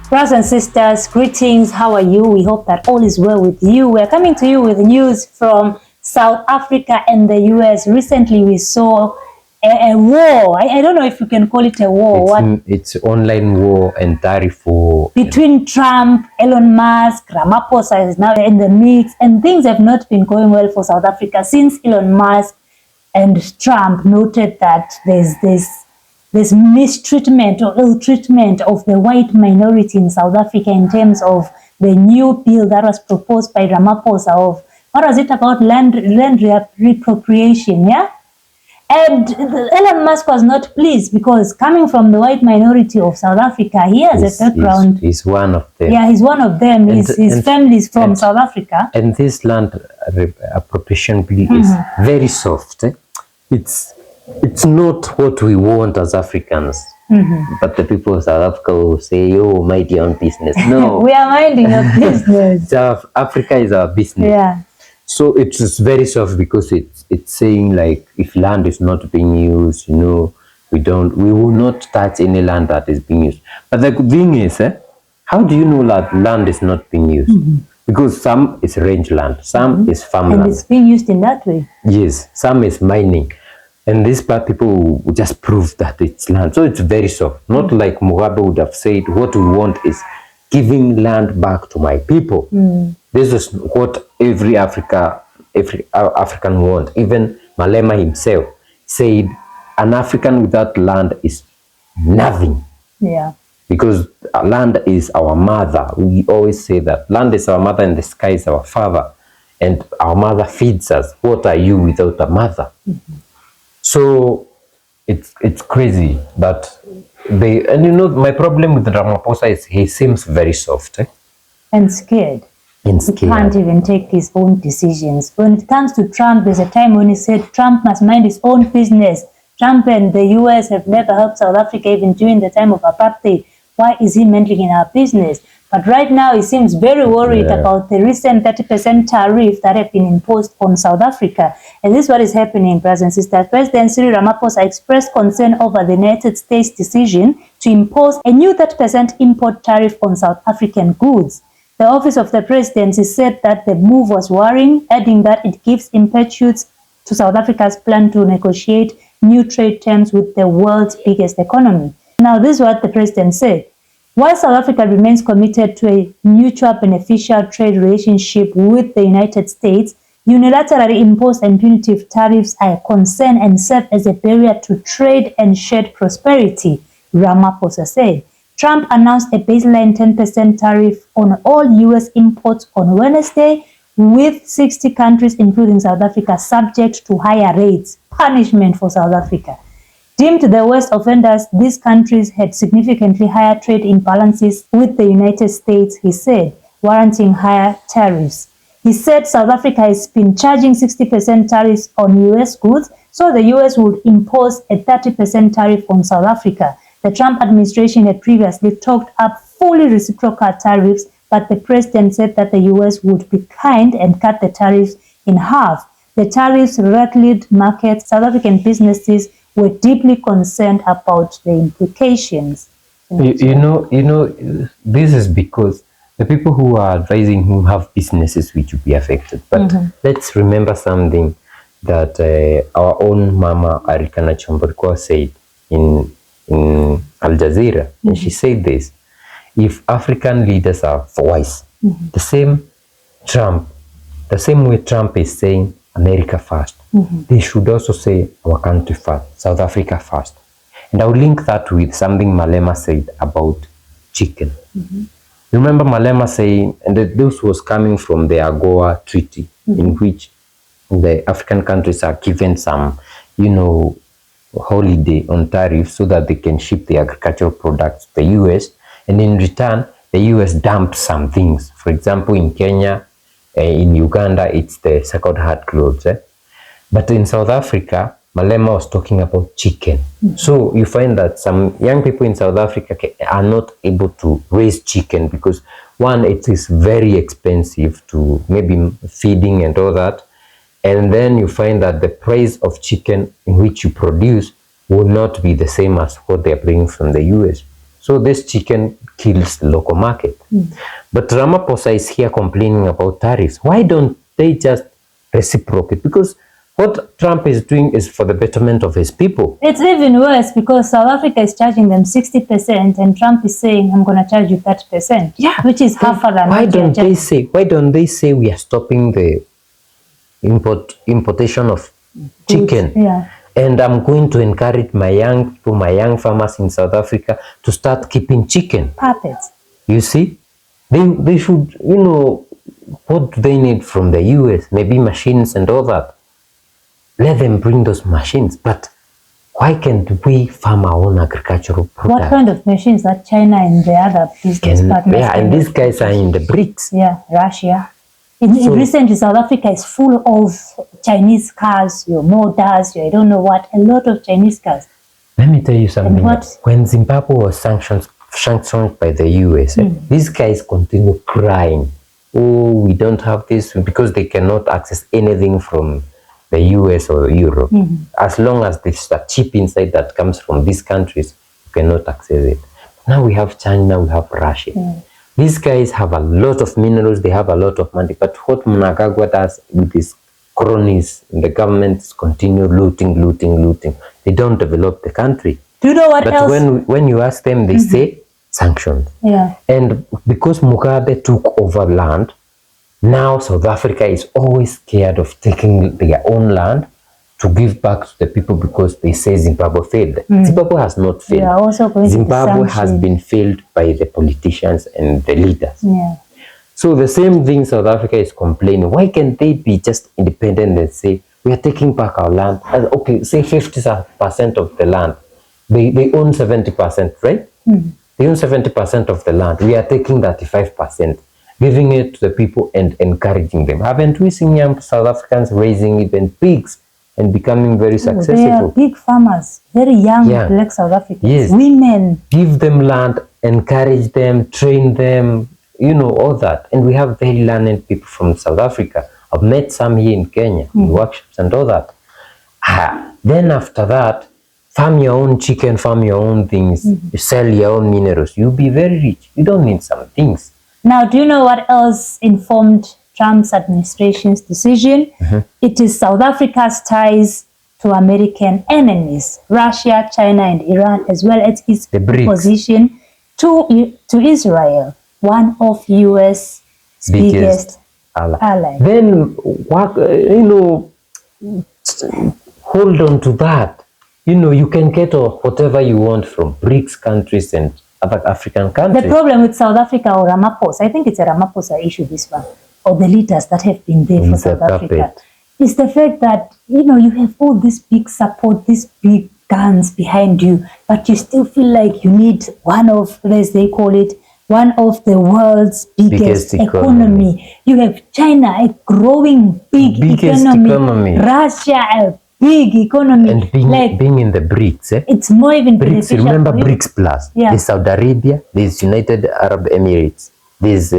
Brothers and sisters, greetings. How are you? We hope that all is well with you. We're coming to you with news from South Africa and the US. Recently, we saw a war. I don't know if you can call it a war. It's online war and tariff war. Between Trump, Elon Musk, Ramaphosa is now in the mix, and things have not been going well for South Africa since Elon Musk and Trump noted that there's mistreatment or ill treatment of the white minority in South Africa in terms of the new bill that was proposed by Ramaphosa of, what was it about, land reappropriation, yeah? And Elon Musk was not pleased because coming from the white minority of South Africa, he has a background. He's one of them. Yeah, he's one of them. His family is from South Africa. And this land appropriation bill is very soft. It's not what we want as Africans. But the people of South Africa will say, oh, mind your own business. No. We are minding our business. Africa is our business. Yeah. So it's very soft because it's saying like if land is not being used, we will not touch any land that is being used. But the thing is, how do you know that land is not being used? Because some is range land, some is farmland. And it's being used in that way. Yes, some is mining. And these people will just prove that it's land. So it's very soft. Not like Mugabe would have said, what we want is giving land back to my people. This is what every African wants. Even Malema himself said, an African without land is nothing. Yeah. Because land is our mother. We always say that. Land is our mother and the sky is our father. And our mother feeds us. What are you without a mother? So it's crazy that my problem with Ramaphosa is he seems very soft. And scared. He can't even take his own decisions. When it comes to Trump, there's a time when he said Trump must mind his own business. Trump and the US have never helped South Africa even during the time of apartheid. Why is he meddling in our business? But right now he seems very worried about the recent 30% tariff that have been imposed on South Africa. And this is what is happening, brothers and sisters. President Cyril Ramaphosa expressed concern over the United States' decision to impose a new 30% import tariff on South African goods. The office of the presidency said that the move was worrying, adding that it gives impetus to South Africa's plan to negotiate new trade terms with the world's biggest economy. Now, this is what the president said. While South Africa remains committed to a mutual beneficial trade relationship with the United States, unilaterally imposed and punitive tariffs are a concern and serve as a barrier to trade and shared prosperity, Ramaphosa said. Trump announced a baseline 10% tariff on all U.S. imports on Wednesday, with 60 countries, including South Africa, subject to higher rates, punishment for South Africa. Deemed the worst offenders, these countries had significantly higher trade imbalances with the United States, he said, warranting higher tariffs. He said South Africa has been charging 60% tariffs on U.S. goods, so the U.S. would impose a 30% tariff on South Africa. The Trump administration had previously talked up fully reciprocal tariffs, but the president said that the U.S. would be kind and cut the tariffs in half. The tariffs rattled markets. South African businesses were deeply concerned about the implications. This is because the people who are advising who have businesses which will be affected. But let's remember something that our own Mama Arikana Chomborko said in Al Jazeera. And she said this: if African leaders are wise, the same way Trump is saying America first, they should also say our country first, South Africa first. And I'll link that with something Malema said about chicken. Remember Malema saying, and this was coming from the AGOA treaty, in which the African countries are given some, holiday on tariffs so that they can ship the agricultural products to the US. And in return, the US dumped some things. For example, in Kenya, in Uganda, it's the sacred heart clothes. But in South Africa, Malema was talking about chicken. So you find that some young people in South Africa are not able to raise chicken because, one, it is very expensive to maybe feeding and all that. And then you find that the price of chicken in which you produce will not be the same as what they are bringing from the US. So this chicken kills the local market. But Ramaphosa is here complaining about tariffs. Why don't they just reciprocate? Because what Trump is doing is for the betterment of his people. It's even worse because South Africa is charging them 60% and Trump is saying, I'm going to charge you 30%, which is half a rand. Why don't they say we are stopping the importation of chicken? Yeah. And I'm going to encourage my young farmers in South Africa to start keeping chicken. Puppets. You see? They should, what do they need from the US? Maybe machines and all that. Let them bring those machines. But why can't we farm our own agricultural products? What kind of machines that China and the other business partners? Yeah, and these guys are in the BRICS. Yeah, Russia. Recently, South Africa is full of Chinese cars, your motors, I don't know what, a lot of Chinese cars. Let me tell you something. When Zimbabwe was sanctioned by the US, these guys continue crying. Oh, we don't have this because they cannot access anything from the US or Europe. As long as there's a chip inside that comes from these countries, you cannot access it. Now we have China, we have Russia. These guys have a lot of minerals, they have a lot of money, but what Mnangagwa does with his cronies in the government is continue looting. They don't develop the country. Do you know what else? But when you ask them, they say sanctions. Yeah. And because Mugabe took over land, now South Africa is always scared of taking their own land to give back to the people because they say Zimbabwe failed. Zimbabwe has not failed. Zimbabwe has been failed by the politicians and the leaders. Yeah. So the same thing South Africa is complaining. Why can't they be just independent and say, we are taking back our land? Okay, say 50% of the land. They own 70%, right? They own 70% of the land. We are taking 35%, giving it to the people and encouraging them. Haven't we seen young South Africans raising even pigs and becoming very successful? They are big farmers, very young black South Africans. Yes. Women. Give them land, encourage them, train them, all that. And we have very learned people from South Africa. I've met some here in Kenya, in workshops and all that. Then after that, farm your own chicken, farm your own things, you sell your own minerals, you'll be very rich. You don't need some things. Now, do you know what else informed Trump's administration's decision? It is South Africa's ties to American enemies, Russia, China, and Iran, as well as its opposition to Israel, one of US' biggest allies. Then, hold on to that. You can get whatever you want from BRICS countries and other African countries. The problem with South Africa or Ramaphosa, I think it's a Ramaphosa issue, this one, or the leaders that have been there for South Africa, is the fact that, you have all this big support, these big guns behind you, but you still feel like you need one of, as they call it, one of the world's biggest economy. You have China, a growing big economy. Russia, a big economy. And being in the BRICS, it's more even BRICS, beneficial. remember BRICS Plus? There's Saudi Arabia, there's United Arab Emirates, there's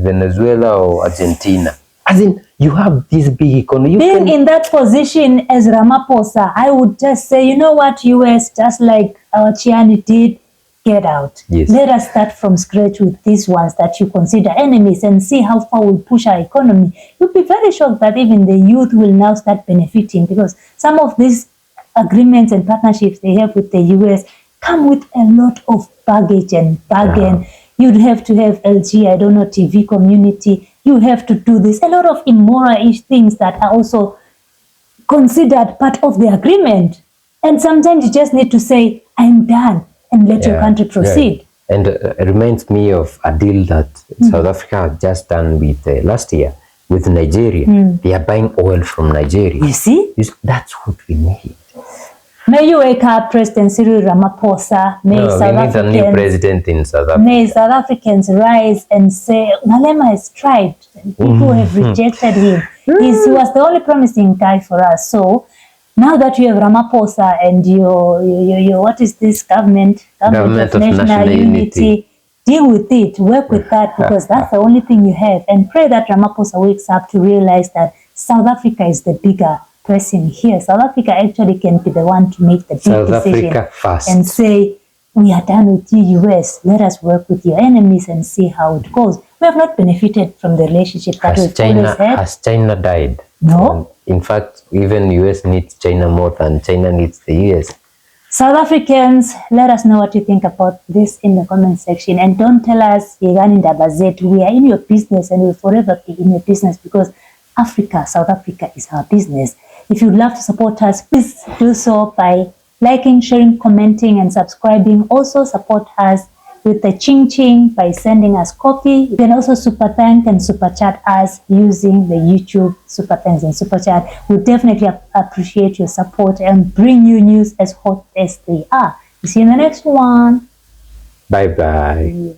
Venezuela or Argentina. As in, you have this big economy. Being in that position as Ramaphosa, I would just say, you know what, US, just like our Chiani did, get out. Yes. Let us start from scratch with these ones that you consider enemies and see how far we push our economy. You'll be very shocked that even the youth will now start benefiting, because some of these agreements and partnerships they have with the US come with a lot of baggage and bargain. You'd have to have LG, I don't know, TV community. You have to do this. A lot of immoral-ish things that are also considered part of the agreement. And sometimes you just need to say, I'm done, and let your country proceed. And it reminds me of a deal that South Africa had just done with last year with Nigeria. They are buying oil from Nigeria. You see? That's what we need. May you wake up, President Cyril Ramaphosa. May we need a new president in South Africa. May South Africans rise and say, Malema has tried. People have rejected him. He was the only promising guy for us. So now that you have Ramaphosa and your what is this government of national unity, deal with it, work with that, because that's the only thing you have. And pray that Ramaphosa wakes up to realize that South Africa is the bigger person here. South Africa actually can be the one to make the big decision first. And say, we are done with you, US. Let us work with your enemies and see how it goes. We have not benefited from the relationship that we've always had. Has China died? No. In fact, even US needs China more than China needs the US. South Africans, let us know what you think about this in the comment section. And don't tell us you're in Dabazet. We are in your business and we'll forever be in your business because Africa, South Africa is our business. If you'd love to support us, please do so by liking, sharing, commenting, and subscribing. Also support us with the ching ching by sending us coffee. You can also super thank and super chat us using the YouTube super thanks and super chat. We definitely appreciate your support and bring you news as hot as they are. See you in the next one. Bye bye. Yeah.